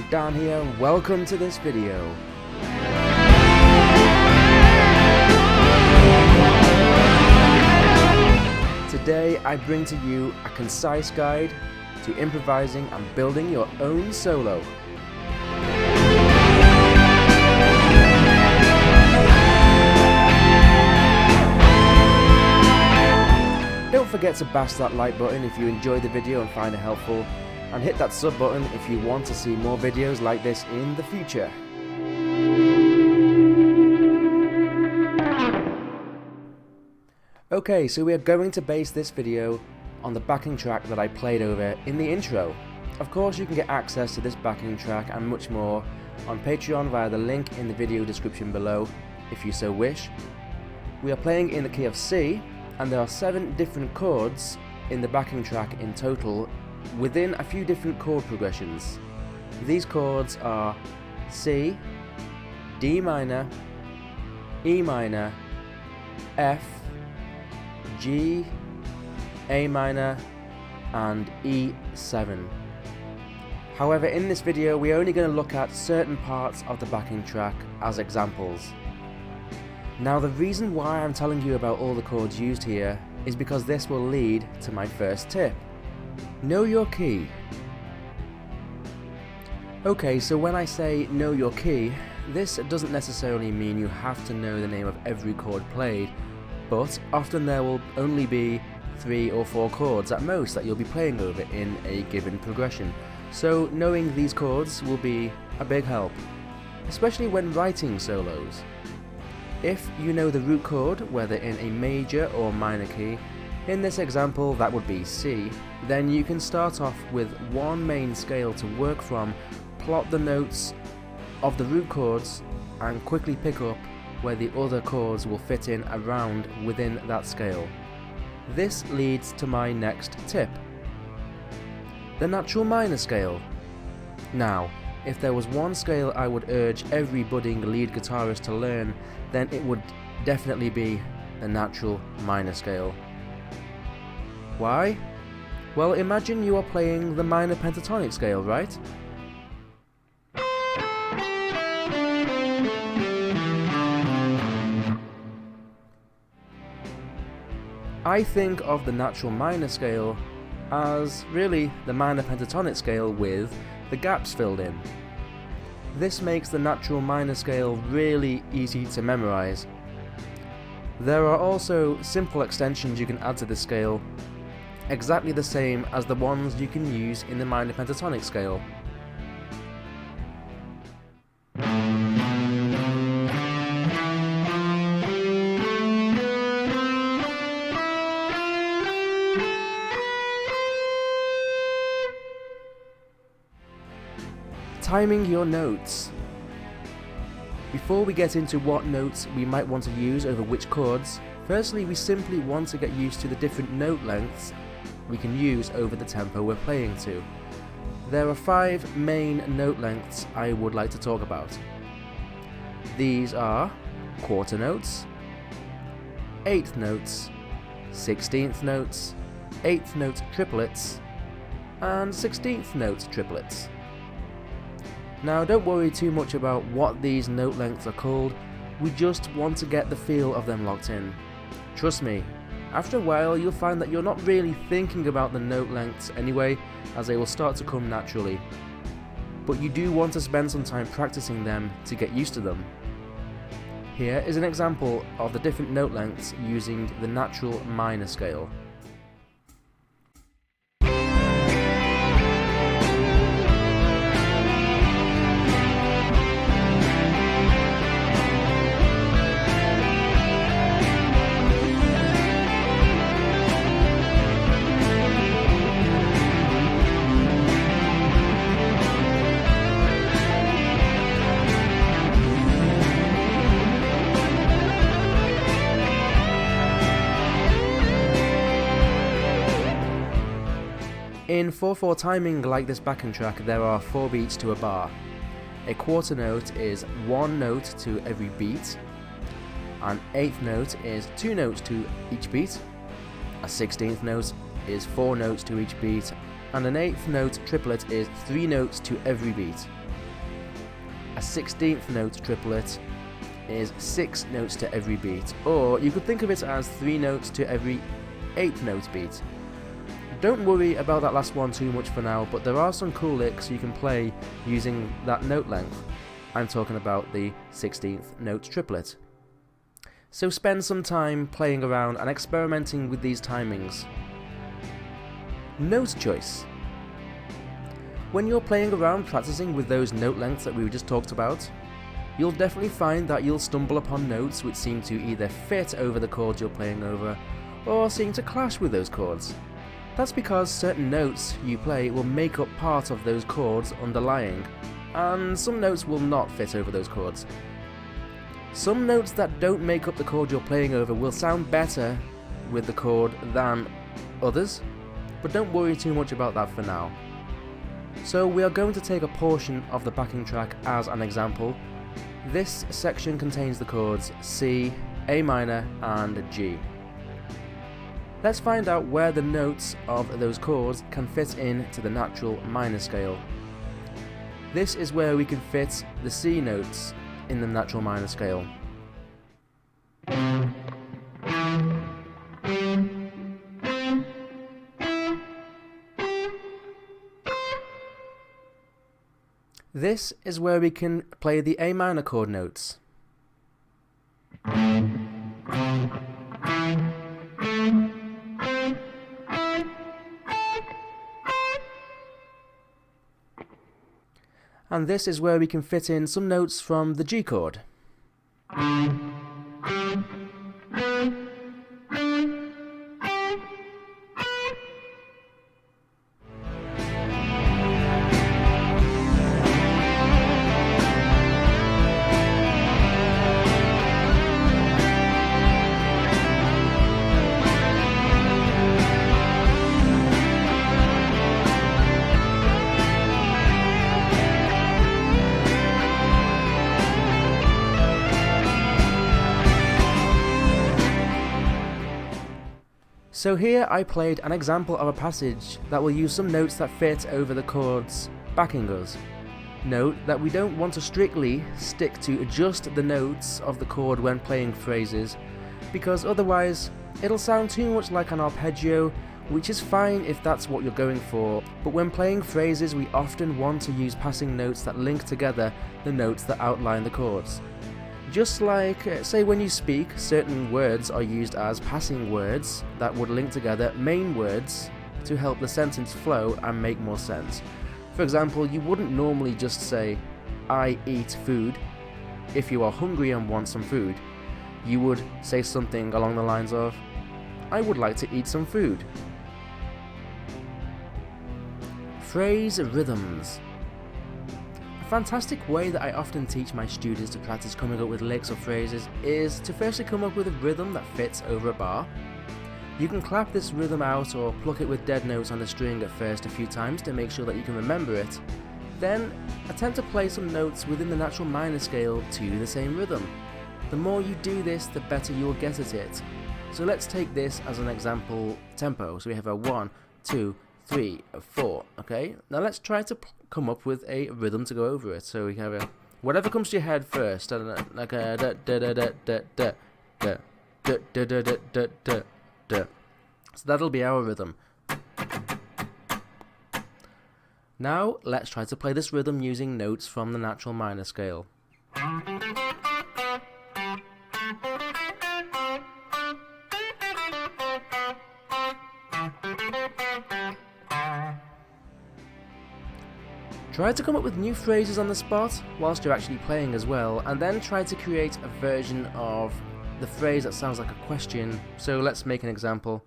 Dan here, welcome to this video. Today I bring to you a concise guide to improvising and building your own solo. Don't forget to bash that like button if you enjoyed the video and find it helpful, and hit that sub button if you want to see more videos like this in the future. Okay, so we are going to base this video on the backing track that I played over in the intro. Of course, you can get access to this backing track and much more on Patreon via the link in the video description below, if you so wish. We are playing in the key of C, and there are 7 different chords in the backing track in total, within a few different chord progressions. These chords are C, D minor, E minor, F, G, A minor, and E7. However, in this video we're only going to look at certain parts of the backing track as examples. Now, the reason why I'm telling you about all the chords used here is because this will lead to my first tip. Know your key. Okay, so when I say know your key, this doesn't necessarily mean you have to know the name of every chord played, but often there will only be 3 or 4 chords at most that you'll be playing over in a given progression. So knowing these chords will be a big help, especially when writing solos. If you know the root chord, whether in a major or minor key, in this example that would be C, then you can start off with one main scale to work from, plot the notes of the root chords, and quickly pick up where the other chords will fit in around within that scale. This leads to my next tip, the natural minor scale. Now, if there was one scale I would urge every budding lead guitarist to learn, then it would definitely be the natural minor scale. Why? Well, imagine you are playing the minor pentatonic scale, right? I think of the natural minor scale as really the minor pentatonic scale with the gaps filled in. This makes the natural minor scale really easy to memorize. There are also simple extensions you can add to this scale, exactly the same as the ones you can use in the minor pentatonic scale. Timing your notes. Before we get into what notes we might want to use over which chords, firstly we simply want to get used to the different note lengths we can use over the tempo we're playing to. There are 5 main note lengths I would like to talk about. These are quarter notes, 8th notes, 16th notes, 8th note triplets, and 16th note triplets. Now, don't worry too much about what these note lengths are called, we just want to get the feel of them locked in. Trust me, after a while you'll find that you're not really thinking about the note lengths anyway, as they will start to come naturally. But you do want to spend some time practicing them to get used to them. Here is an example of the different note lengths using the natural minor scale. In 4/4 timing like this backing track, there are 4 beats to a bar. A quarter note is 1 note to every beat, an 8th note is 2 notes to each beat, a 16th note is 4 notes to each beat, and an 8th note triplet is 3 notes to every beat. a 16th note triplet is 6 notes to every beat, or you could think of it as 3 notes to every 8th note beat. Don't worry about that last one too much for now, but there are some cool licks you can play using that note length. I'm talking about the 16th note triplet. So spend some time playing around and experimenting with these timings. Note choice. When you're playing around practicing with those note lengths that we just talked about, you'll definitely find that you'll stumble upon notes which seem to either fit over the chords you're playing over, or seem to clash with those chords. That's because certain notes you play will make up part of those chords underlying, and some notes will not fit over those chords. Some notes that don't make up the chord you're playing over will sound better with the chord than others, but don't worry too much about that for now. So we are going to take a portion of the backing track as an example. This section contains the chords C, A minor and G. Let's find out where the notes of those chords can fit into the natural minor scale. This is where we can fit the C notes in the natural minor scale. This is where we can play the A minor chord notes. And this is where we can fit in some notes from the G chord. So here I played an example of a passage that will use some notes that fit over the chords backing us. Note that we don't want to strictly stick to just the notes of the chord when playing phrases, because otherwise it'll sound too much like an arpeggio, which is fine if that's what you're going for, but when playing phrases we often want to use passing notes that link together the notes that outline the chords. Just like, say when you speak, certain words are used as passing words that would link together main words to help the sentence flow and make more sense. For example, you wouldn't normally just say, I eat food, if you are hungry and want some food. You would say something along the lines of, I would like to eat some food. Phrase rhythms. A fantastic way that I often teach my students to practice coming up with licks or phrases is to firstly come up with a rhythm that fits over a bar. You can clap this rhythm out or pluck it with dead notes on the string at first a few times to make sure that you can remember it. Then attempt to play some notes within the natural minor scale to the same rhythm. The more you do this, the better you will get at it. So let's take this as an example tempo. So we have a 1, 2, 3, 4. Okay, now let's try to come up with a rhythm to go over it. So we have a whatever comes to your head first. I don't know, like a da da da da da da da da da da da da da da. So that'll be our rhythm. Now let's try to play this rhythm using notes from the natural minor scale. Try to come up with new phrases on the spot whilst you're actually playing as well, and then try to create a version of the phrase that sounds like a question. So let's make an example.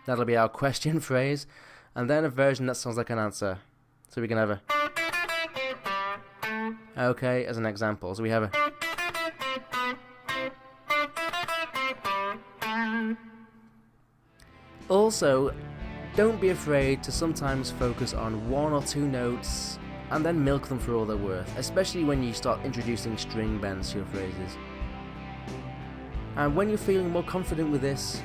That'll be our question phrase, and then a version that sounds like an answer. So we can have a okay as an example. So we have a also, don't be afraid to sometimes focus on 1 or 2 notes and then milk them for all they're worth, especially when you start introducing string bends to your phrases. And when you're feeling more confident with this,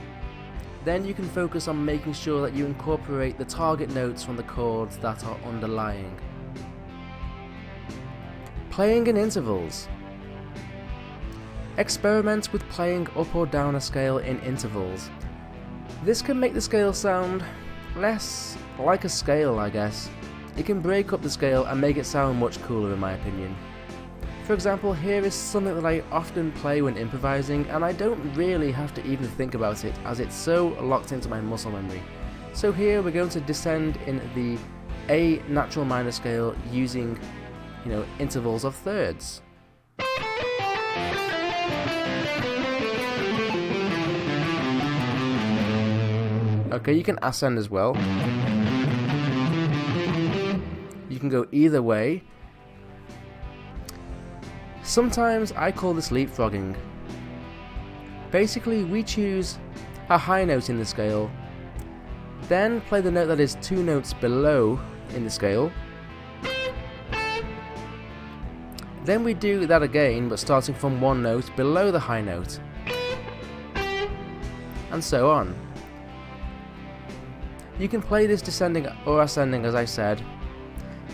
then you can focus on making sure that you incorporate the target notes from the chords that are underlying. Playing in intervals. Experiment with playing up or down a scale in intervals. This can make the scale sound less like a scale, I guess. It can break up the scale and make it sound much cooler in my opinion. For example, here is something that I often play when improvising, and I don't really have to even think about it as it's so locked into my muscle memory. So here we're going to descend in the A natural minor scale using, intervals of thirds. Okay, you can ascend as well. You can go either way. Sometimes I call this leapfrogging. Basically, we choose a high note in the scale, then play the note that is 2 notes below in the scale. Then we do that again, but starting from 1 note below the high note. And so on. You can play this descending or ascending, as I said.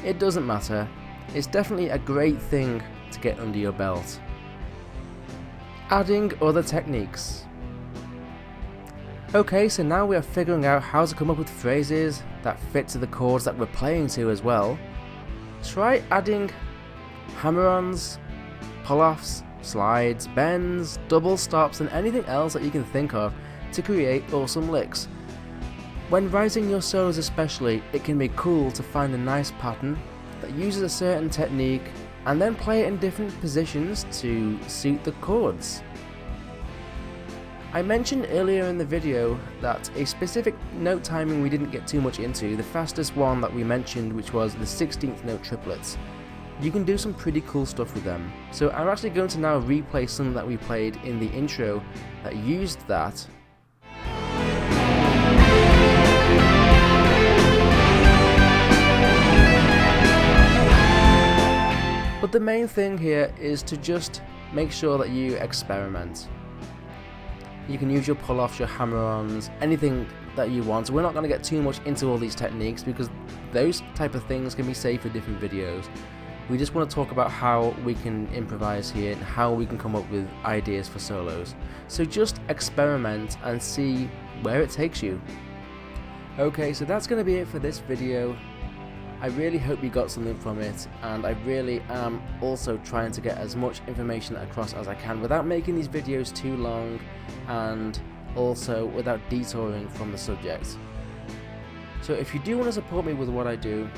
It doesn't matter. It's definitely a great thing to get under your belt. Adding other techniques. Okay, so now we are figuring out how to come up with phrases that fit to the chords that we're playing to as well. Try adding hammer-ons, pull-offs, slides, bends, double stops, and anything else that you can think of to create awesome licks. When writing your solos especially, it can be cool to find a nice pattern that uses a certain technique and then play it in different positions to suit the chords. I mentioned earlier in the video that a specific note timing we didn't get too much into, the fastest one that we mentioned, which was the 16th note triplets. You can do some pretty cool stuff with them. So I'm actually going to now replay some that we played in the intro that used that. But the main thing here is to just make sure that you experiment. You can use your pull-offs, your hammer-ons, anything that you want. We're not going to get too much into all these techniques because those type of things can be saved for different videos. We just want to talk about how we can improvise here and how we can come up with ideas for solos. So just experiment and see where it takes you. Okay, so that's going to be it for this video. I really hope you got something from it, and I really am also trying to get as much information across as I can without making these videos too long and also without detouring from the subject. So if you do want to support me with what I do,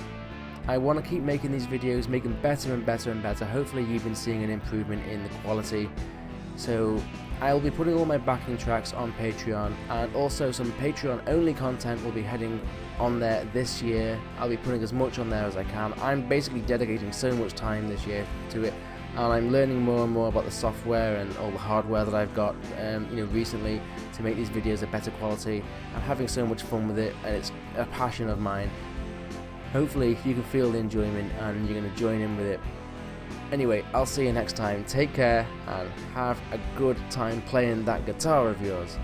I want to keep making these videos, make them better and better and better. Hopefully you've been seeing an improvement in the quality. So I'll be putting all my backing tracks on Patreon, and also some Patreon only content will be heading on there this year. I'll be putting as much on there as I can. I'm basically dedicating so much time this year to it, and I'm learning more and more about the software and all the hardware that I've got recently to make these videos a better quality. I'm having so much fun with it, and it's a passion of mine. Hopefully you can feel the enjoyment and you're going to join in with it. Anyway, I'll see you next time. Take care and have a good time playing that guitar of yours.